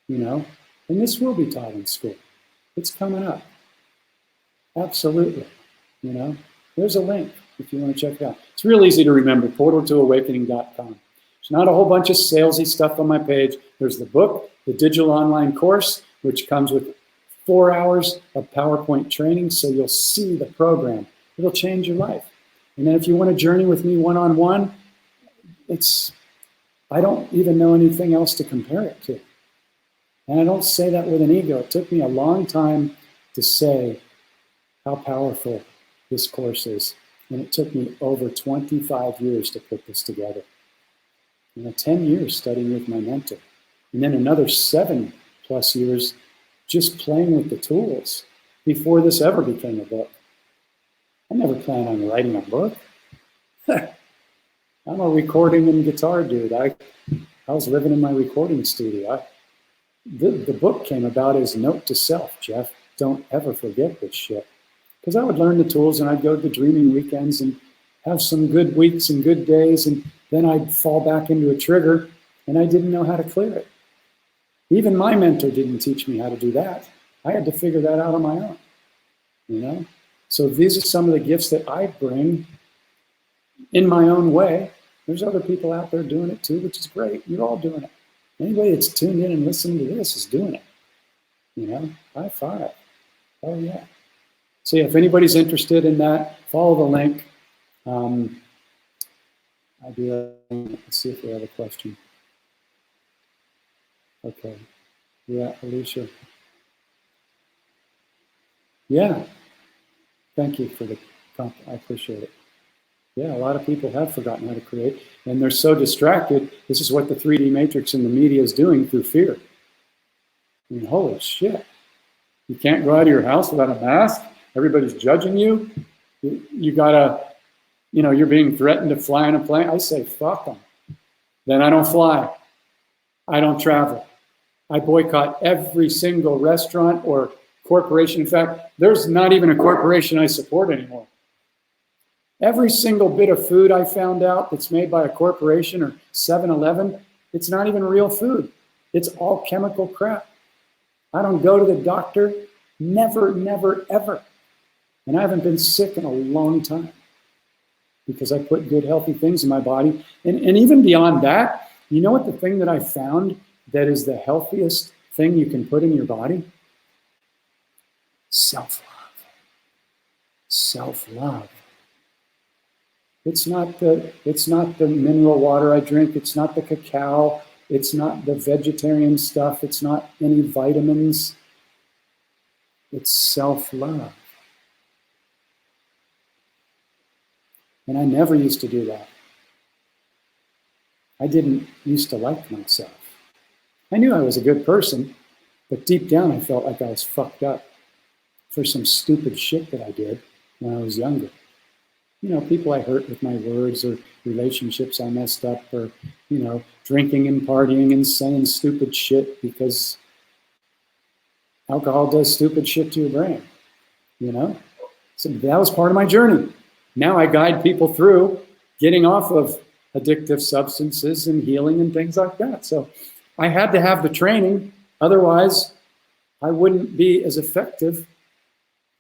S1: And this will be taught in school. It's coming up. Absolutely. There's a link if you want to check it out. It's real easy to remember, portaltoawakening.com. There's not a whole bunch of salesy stuff on my page. There's the book, the digital online course, which comes with 4 hours of PowerPoint training, so you'll see the program. It'll change your life. And then if you want to journey with me one-on-one, I don't even know anything else to compare it to. And I don't say that with an ego. It took me a long time to say how powerful this course is. And it took me over 25 years to put this together. 10 years studying with my mentor. And then another 7+ years just playing with the tools before this ever became a book. I never planned on writing a book. I'm a recording and guitar dude. I was living in my recording studio. The book came about as note to self, Jeff. Don't ever forget this shit. Because I would learn the tools and I'd go to the dreaming weekends and have some good weeks and good days, and then I'd fall back into a trigger and I didn't know how to clear it. Even my mentor didn't teach me how to do that. I had to figure that out on my own, you know? So these are some of the gifts that I bring in my own way. There's other people out there doing it too, which is great. You're all doing it. Anybody that's tuned in and listening to this is doing it. You know, high five. Oh yeah. So yeah, if anybody's interested in that, follow the link. Let's see if we have a question. Okay. Yeah, Alicia. Yeah. Thank you for the compliment. I appreciate it. Yeah, a lot of people have forgotten how to create, and they're so distracted. This is what the 3D matrix and the media is doing through fear. I mean, holy shit. You can't go out of your house without a mask. Everybody's judging you. You gotta, you know, you're being threatened to fly on a plane. I say, fuck them. Then I don't fly. I don't travel. I boycott every single restaurant or corporation. In fact, there's not even a corporation I support anymore. Every single bit of food I found out that's made by a corporation or 7-Eleven, it's not even real food. It's all chemical crap. I don't go to the doctor, never, never, ever. And I haven't been sick in a long time because I put good, healthy things in my body. And even beyond that, you know what the thing that I found that is the healthiest thing you can put in your body? Self-love. Self-love. It's not the mineral water I drink. It's not the cacao. It's not the vegetarian stuff. It's not any vitamins. It's self-love. And I never used to do that. I didn't used to like myself. I knew I was a good person, but deep down I felt like I was fucked up for some stupid shit that I did when I was younger. You know, people I hurt with my words, or relationships I messed up, or, you know, drinking and partying and saying stupid shit, because alcohol does stupid shit to your brain, you know? So that was part of my journey. Now I guide people through getting off of addictive substances and healing and things like that. So I had to have the training. Otherwise, I wouldn't be as effective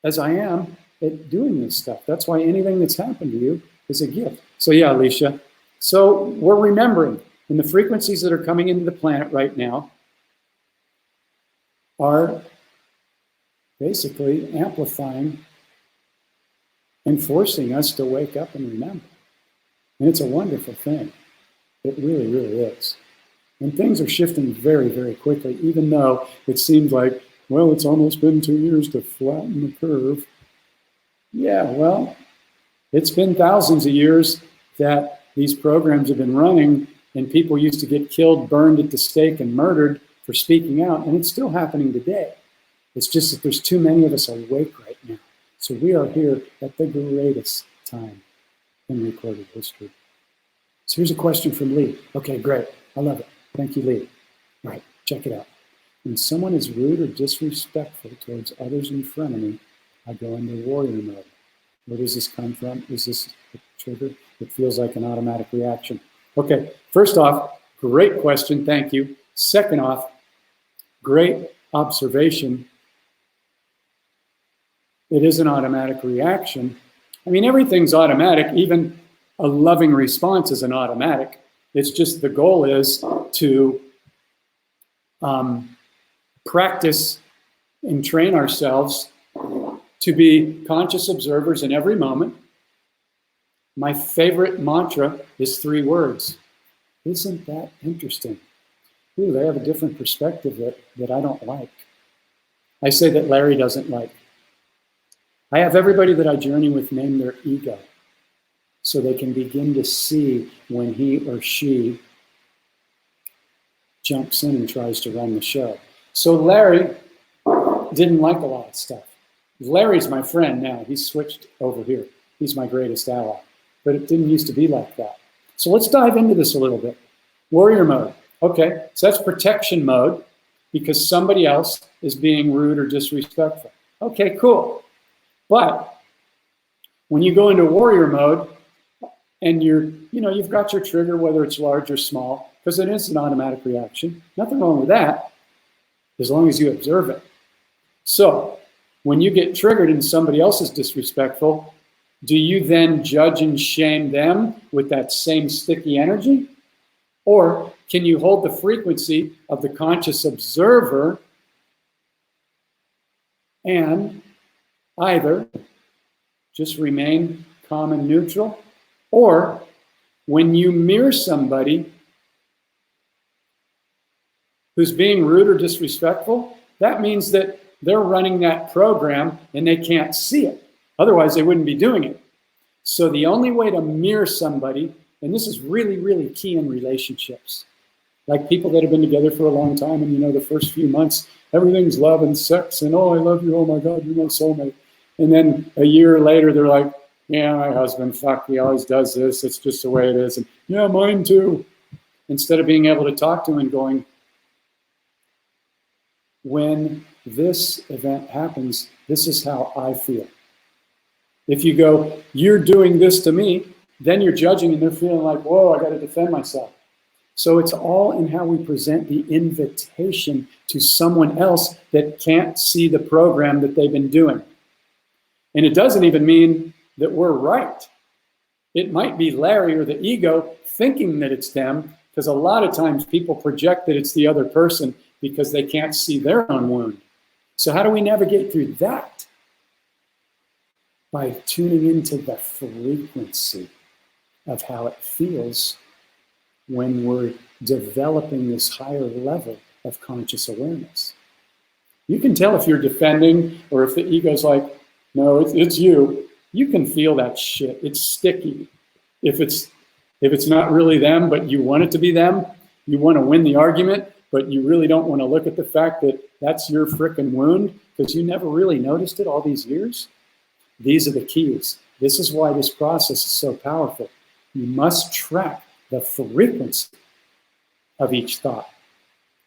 S1: as I am at doing this stuff. That's why anything that's happened to you is a gift. So yeah, Alicia. So we're remembering, and the frequencies that are coming into the planet right now are basically amplifying and forcing us to wake up and remember. And it's a wonderful thing. It really, really is. And things are shifting very, very quickly, even though it seems like, well, it's almost been 2 years to flatten the curve. Yeah, well, it's been thousands of years that these programs have been running, and people used to get killed, burned at the stake, and murdered for speaking out, and it's still happening today. It's just that there's too many of us awake right now. So we are here at the greatest time in recorded history. So here's a question from Lee. Okay, great. I love it. Thank you, Lee. All right, check it out. When someone is rude or disrespectful towards others in front of me, I go into warrior mode. Where does this come from? Is this a trigger? It feels like an automatic reaction. Okay, first off, great question, thank you. Second off, great observation. It is an automatic reaction. I mean, everything's automatic. Even a loving response is an automatic. It's just the goal is to practice and train ourselves to be conscious observers in every moment. My favorite mantra is 3 words. Isn't that interesting? Ooh, they have a different perspective that I don't like. I say that Larry doesn't like. I have everybody that I journey with name their ego so they can begin to see when he or she jumps in and tries to run the show. So Larry didn't like a lot of stuff. Larry's my friend now. He's switched over here. He's my greatest ally. But it didn't used to be like that. So let's dive into this a little bit. Warrior mode. Okay, so that's protection mode because somebody else is being rude or disrespectful. Okay, cool. But when you go into warrior mode and you've got your trigger, whether it's large or small, because it is an automatic reaction. Nothing wrong with that, as long as you observe it. So when you get triggered and somebody else is disrespectful, do you then judge and shame them with that same sticky energy? Or can you hold the frequency of the conscious observer and either just remain calm and neutral, or when you mirror somebody who's being rude or disrespectful, that means that they're running that program and they can't see it. Otherwise, they wouldn't be doing it. So the only way to mirror somebody, and this is really, really key in relationships, like people that have been together for a long time and the first few months, everything's love and sex and, oh, I love you, oh my God, you're my soulmate. And then a year later, they're like, yeah, my husband, fuck, he always does this. It's just the way it is. And yeah, mine too. Instead of being able to talk to him and going, when this event happens, this is how I feel. If you go, you're doing this to me, then you're judging and they're feeling like, whoa, I got to defend myself. So it's all in how we present the invitation to someone else that can't see the program that they've been doing. And it doesn't even mean that we're right. It might be Larry or the ego thinking that it's them, because a lot of times people project that it's the other person because they can't see their own wound. So how do we navigate through that? By tuning into the frequency of how it feels when we're developing this higher level of conscious awareness. You can tell if you're defending or if the ego's like, no, it's you. You can feel that shit. It's sticky. If it's not really them, but you want it to be them, you want to win the argument, but you really don't want to look at the fact that that's your frickin' wound because you never really noticed it all these years. These are the keys. This is why this process is so powerful. You must track the frequency of each thought,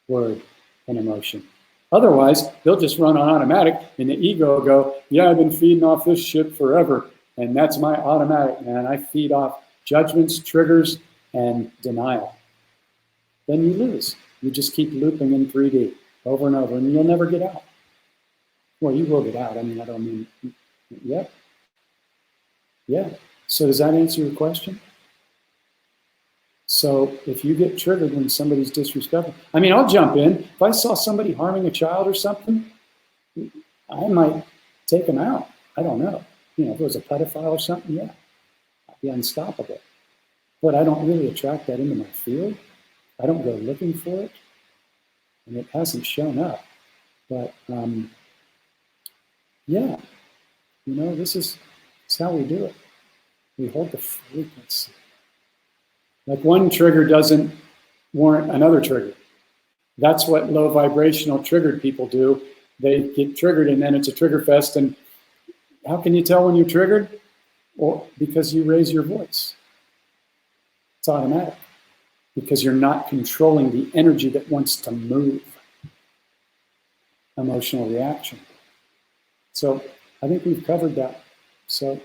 S1: word, and emotion. Otherwise, they'll just run on automatic and the ego will go, yeah, I've been feeding off this shit forever. And that's my automatic, man. I feed off judgments, triggers, and denial. Then you lose. You just keep looping in 3D over and over, and you'll never get out. Well, you will get out. I mean, I don't mean, yeah. Yeah. So does that answer your question? So if you get triggered when somebody's disrespectful, I mean, I'll jump in. If I saw somebody harming a child or something, I might take them out. I don't know. If it was a pedophile or something, yeah, I'd be unstoppable. But I don't really attract that into my field. I don't go looking for it. And it hasn't shown up. But yeah, this is how we do it. We hold the frequency. Like one trigger doesn't warrant another trigger. That's what low vibrational triggered people do. They get triggered and then it's a trigger fest. And how can you tell when you're triggered? Well, because you raise your voice. It's automatic. Because you're not controlling the energy that wants to move. Emotional reaction. So I think we've covered that. So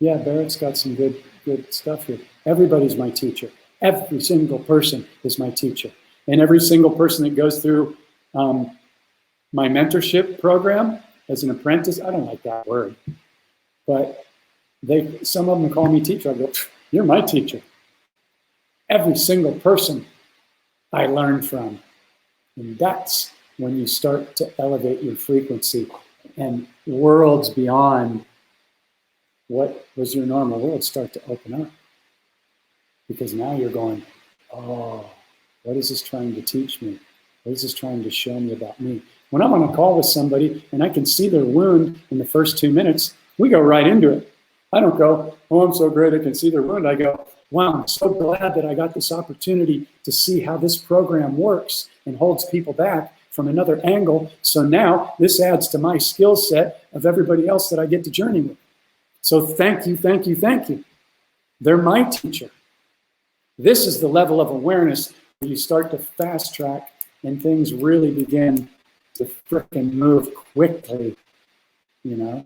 S1: yeah, Barrett's got some good stuff here. Everybody's my teacher. Every single person is my teacher. And every single person that goes through my mentorship program as an apprentice, I don't like that word, but some of them call me teacher. I go, you're my teacher. Every single person I learn from. And that's when you start to elevate your frequency and worlds beyond what was your normal world start to open up. Because now you're going, oh, what is this trying to teach me? What is this trying to show me about me? When I'm on a call with somebody and I can see their wound in the first 2 minutes, we go right into it. I don't go, oh, I'm so great I can see their wound. I go, wow, I'm so glad that I got this opportunity to see how this program works and holds people back from another angle. So now this adds to my skill set of everybody else that I get to journey with. So thank you, thank you, thank you. They're my teacher. This is the level of awareness where you start to fast track and things really begin to frickin' move quickly. You know,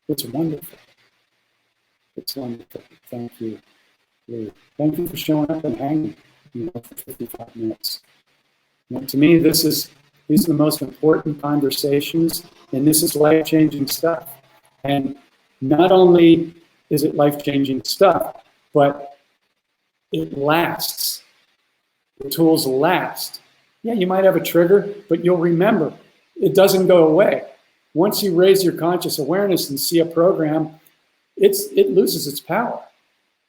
S1: it's wonderful. It's wonderful. Thank you. Thank you for showing up and hanging, for 55 minutes. To me, these are the most important conversations, and this is life-changing stuff. And not only is it life-changing stuff, but it lasts. The tools last. Yeah, you might have a trigger, but you'll remember. It doesn't go away. Once you raise your conscious awareness and see a program, it loses its power.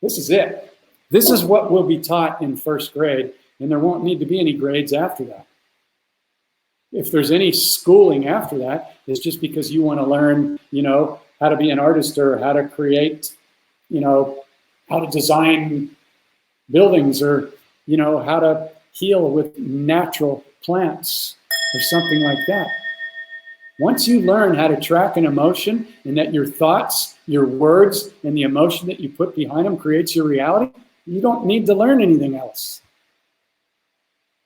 S1: This is it. This is what will be taught in first grade, and there won't need to be any grades after that. If there's any schooling after that, it's just because you want to learn, how to be an artist or how to create, how to design buildings or, how to heal with natural plants or something like that. Once you learn how to track an emotion and that your thoughts, your words, and the emotion that you put behind them creates your reality, you don't need to learn anything else.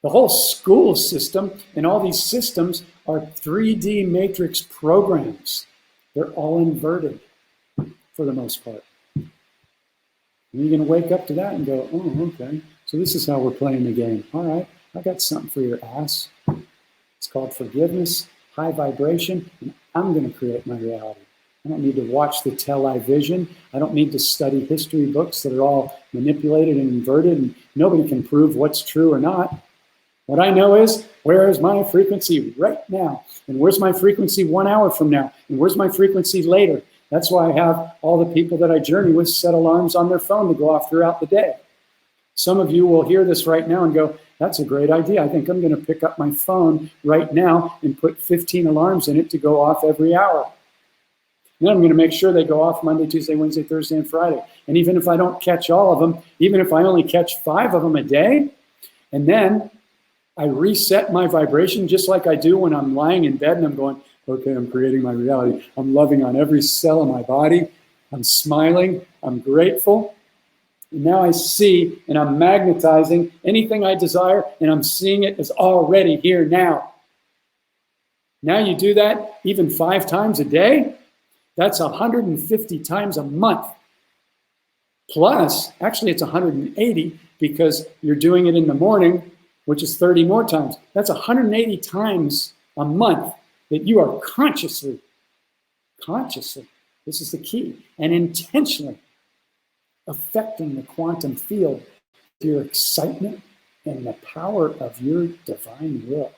S1: The whole school system and all these systems are 3D matrix programs. They're all inverted for the most part. And you're going to wake up to that and go, oh, okay, so this is how we're playing the game. All right, I got something for your ass. It's called forgiveness, high vibration, and I'm going to create my reality. I don't need to watch the television. I don't need to study history books that are all manipulated and inverted, and nobody can prove what's true or not. What I know is, where is my frequency right now? And where's my frequency 1 hour from now? And where's my frequency later? That's why I have all the people that I journey with set alarms on their phone to go off throughout the day. Some of you will hear this right now and go, that's a great idea. I think I'm going to pick up my phone right now and put 15 alarms in it to go off every hour. Then I'm going to make sure they go off Monday, Tuesday, Wednesday, Thursday, and Friday. And even if I don't catch all of them, even if I only catch 5 of them a day, and then I reset my vibration just like I do when I'm lying in bed and I'm going, okay, I'm creating my reality. I'm loving on every cell of my body. I'm smiling. I'm grateful. And now I see and I'm magnetizing anything I desire and I'm seeing it as already here now. Now you do that even 5 times a day. That's 150 times a month. Plus, actually it's 180 because you're doing it in the morning, which is 30 more times. That's 180 times a month that you are consciously, this is the key, and intentionally affecting the quantum field with your excitement and the power of your divine will.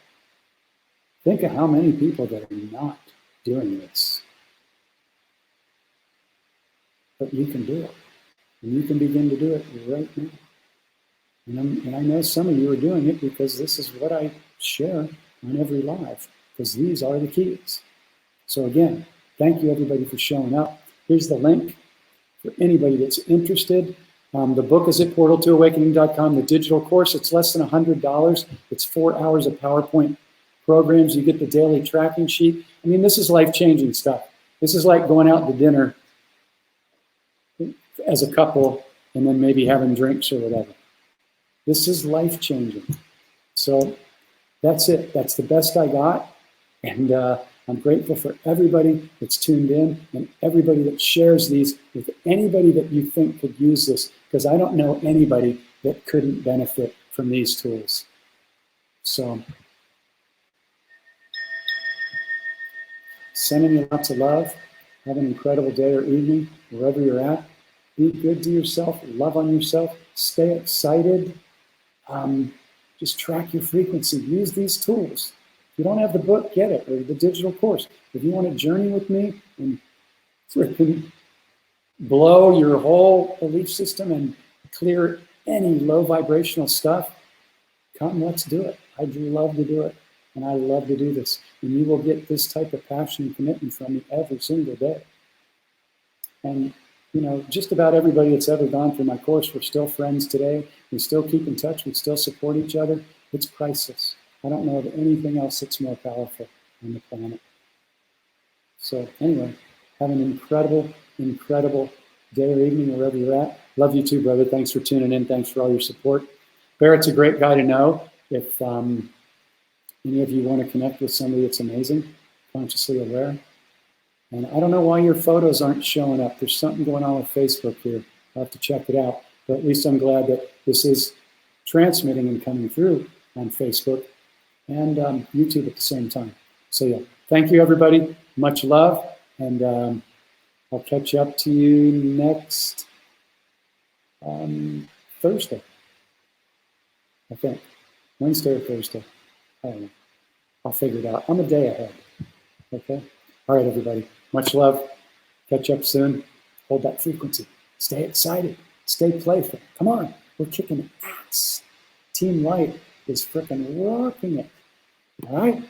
S1: Think of how many people that are not doing this. But you can do it. And you can begin to do it right now. And I know some of you are doing it because this is what I share on every live, because these are the keys. So again, thank you everybody for showing up. Here's the link for anybody that's interested. The book is at portal2awakening.com. The digital course, it's less than $100. It's 4 hours of PowerPoint programs. You get the daily tracking sheet. I mean, this is life-changing stuff. This is like going out to dinner as a couple and then maybe having drinks or whatever. This is life-changing. So that's it. That's the best I got. And I'm grateful for everybody that's tuned in and everybody that shares these with anybody that you think could use this, because I don't know anybody that couldn't benefit from these tools. So sending you lots of love. Have an incredible day or evening, wherever you're at. Be good to yourself. Love on yourself. Stay excited. Just track your frequency. Use these tools. If you don't have the book, get it, or the digital course. If you want to journey with me and freaking blow your whole belief system and clear any low vibrational stuff, come, let's do it. I'd love to do it, and I love to do this. And you will get this type of passion and commitment from me every single day. And just about everybody that's ever gone through my course, we're still friends today. We still keep in touch. We still support each other. It's priceless. I don't know of anything else that's more powerful on the planet. So anyway, have an incredible, incredible day or evening wherever you're at. Love you too, brother. Thanks for tuning in. Thanks for all your support. Barrett's a great guy to know. If any of you want to connect with somebody that's amazing, consciously aware. And I don't know why your photos aren't showing up. There's something going on with Facebook here. I'll have to check it out. But at least I'm glad that this is transmitting and coming through on Facebook and YouTube at the same time. So yeah, thank you everybody. Much love. And I'll catch up to you next Thursday, I think. Wednesday or Thursday. I don't know. I'll figure it out. I'm a day ahead. Okay? All right, everybody. Much love. Catch up soon. Hold that frequency. Stay excited. Stay playful. Come on. We're kicking ass. Team Light is freaking rocking it. All right?